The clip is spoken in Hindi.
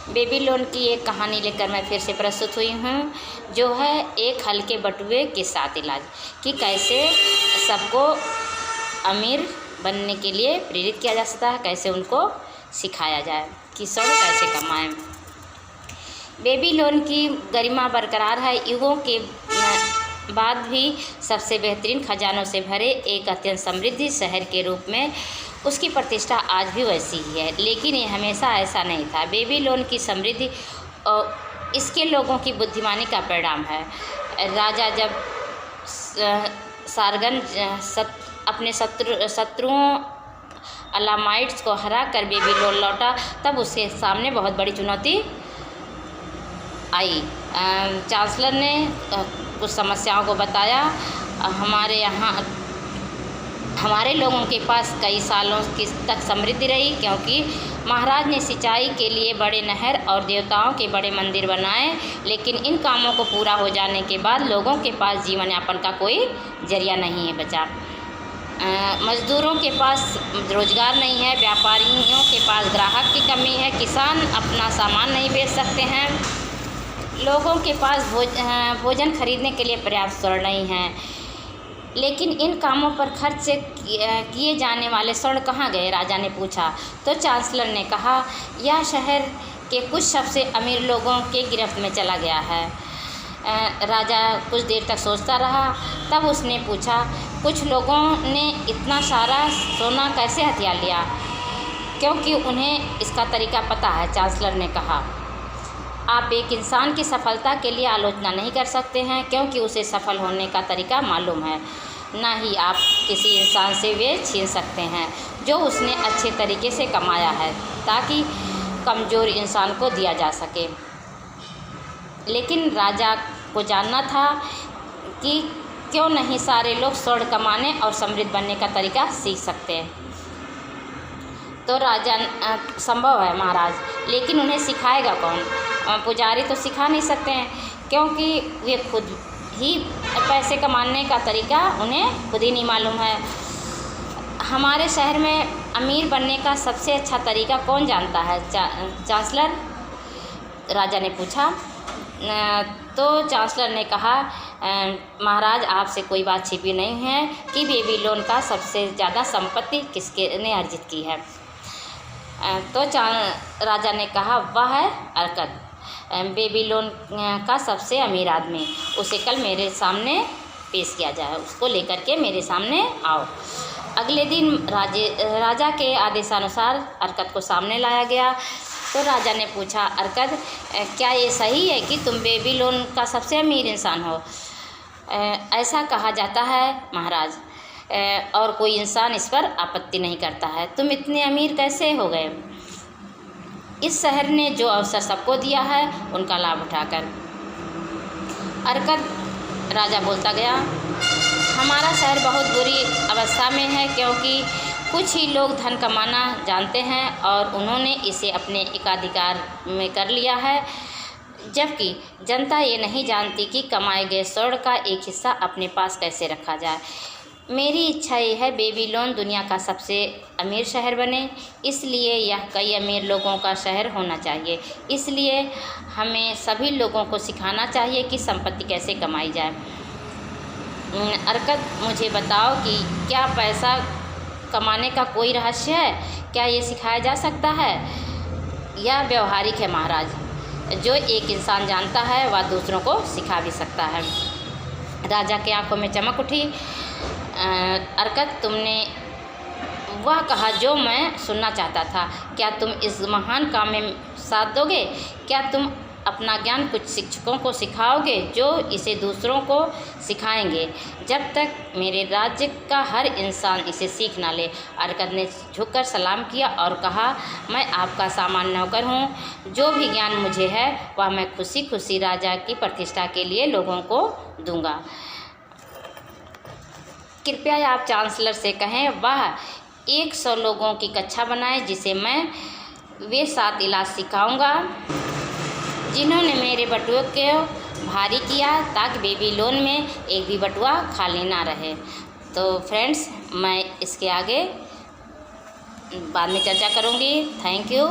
बेबीलोन की एक कहानी लेकर मैं फिर से प्रस्तुत हुई हूँ, जो है एक हल्के बटुए के साथ इलाज कि कैसे सबको अमीर बनने के लिए प्रेरित किया जा सकता है, कैसे उनको सिखाया जाए कि स्वर्ण कैसे कमाएं। बेबीलोन की गरिमा बरकरार है। युगों के बाद भी सबसे बेहतरीन खजानों से भरे एक अत्यंत समृद्ध शहर के रूप में उसकी प्रतिष्ठा आज भी वैसी ही है, लेकिन ये हमेशा ऐसा नहीं था। बेबीलोन की समृद्धि और इसके लोगों की बुद्धिमानी का परिणाम है। राजा जब सारगन अपने शत्रुओं अलामाइट्स को हरा कर बेबीलोन लौटा, तब उसके सामने बहुत बड़ी चुनौती आई। चांसलर ने कुछ समस्याओं को बताया। हमारे लोगों के पास कई सालों की तक समृद्धि रही, क्योंकि महाराज ने सिंचाई के लिए बड़े नहर और देवताओं के बड़े मंदिर बनाए, लेकिन इन कामों को पूरा हो जाने के बाद लोगों के पास जीवन यापन का कोई जरिया नहीं है बचा। मज़दूरों के पास रोज़गार नहीं है, व्यापारियों के पास ग्राहक की कमी है, किसान अपना सामान नहीं बेच सकते हैं, लोगों के पास भोजन खरीदने के लिए पर्याप्त स्वर्ण नहीं है। लेकिन इन कामों पर खर्च किए जाने वाले स्वर्ण कहाँ गए? राजा ने पूछा। तो चांसलर ने कहा, यह शहर के कुछ सबसे अमीर लोगों के गिरफ्त में चला गया है। राजा कुछ देर तक सोचता रहा, तब उसने पूछा, कुछ लोगों ने इतना सारा सोना कैसे हथिया लिया? क्योंकि उन्हें इसका तरीका पता है, चांसलर ने कहा। आप एक इंसान की सफलता के लिए आलोचना नहीं कर सकते हैं, क्योंकि उसे सफल होने का तरीका मालूम है। ना ही आप किसी इंसान से वे छीन सकते हैं जो उसने अच्छे तरीके से कमाया है, ताकि कमज़ोर इंसान को दिया जा सके। लेकिन राजा को जानना था कि क्यों नहीं सारे लोग स्वर्ण कमाने और समृद्ध बनने का तरीका सीख सकते हैं। तो राजा संभव है महाराज, लेकिन उन्हें सिखाएगा कौन? पुजारी तो सिखा नहीं सकते हैं, क्योंकि वे खुद ही पैसे कमाने का तरीका उन्हें खुद ही नहीं मालूम है। हमारे शहर में अमीर बनने का सबसे अच्छा तरीका कौन जानता है, चांसलर? राजा ने पूछा। तो चांसलर ने कहा, महाराज आपसे कोई बात छिपी नहीं है कि बेबीलोन का सबसे ज़्यादा संपत्ति किसके ने अर्जित की है। तो राजा ने कहा, वह है अर्कद, बेबीलोन का सबसे अमीर आदमी। उसे कल मेरे सामने पेश किया जाए, उसको लेकर के मेरे सामने आओ। अगले दिन राजा के आदेशानुसार अर्कद को सामने लाया गया। तो राजा ने पूछा, अर्कद, क्या ये सही है कि तुम बेबीलोन का सबसे अमीर इंसान हो? ऐसा कहा जाता है महाराज, और कोई इंसान इस पर आपत्ति नहीं करता है। तुम इतने अमीर कैसे हो गए? इस शहर ने जो अवसर सबको दिया है, उनका लाभ उठाकर। अर्कद राजा बोलता गया, हमारा शहर बहुत बुरी अवस्था में है, क्योंकि कुछ ही लोग धन कमाना जानते हैं और उन्होंने इसे अपने एकाधिकार में कर लिया है, जबकि जनता ये नहीं जानती कि कमाए गए स्वर्ण का एक हिस्सा अपने पास कैसे रखा जाए। मेरी इच्छा ये है बेबीलोन दुनिया का सबसे अमीर शहर बने, इसलिए यह कई अमीर लोगों का शहर होना चाहिए। इसलिए हमें सभी लोगों को सिखाना चाहिए कि संपत्ति कैसे कमाई जाए। अर्कद, मुझे बताओ कि क्या पैसा कमाने का कोई रहस्य है? क्या ये सिखाया जा सकता है? यह व्यवहारिक है महाराज। जो एक इंसान जानता है वह दूसरों को सिखा भी सकता है। राजा की आंखों में चमक उठी। अर्कद, तुमने वह कहा जो मैं सुनना चाहता था। क्या तुम इस महान काम में साथ दोगे? क्या तुम अपना ज्ञान कुछ शिक्षकों को सिखाओगे जो इसे दूसरों को सिखाएंगे, जब तक मेरे राज्य का हर इंसान इसे सीख ना ले? अर्कद ने झुककर सलाम किया और कहा, मैं आपका सामान्य नौकर हूँ। जो भी ज्ञान मुझे है वह मैं खुशी खुशी राजा की प्रतिष्ठा के लिए लोगों को दूंगा। कृपया आप चांसलर से कहें वह 100 लोगों की कक्षा बनाए, जिसे मैं वे 7 इलाज सिखाऊंगा जिन्होंने मेरे बटुए को भारी किया, ताकि बेबीलोन में एक भी बटुआ खाली ना रहे। तो फ्रेंड्स, मैं इसके आगे बाद में चर्चा करूँगी। Thank you.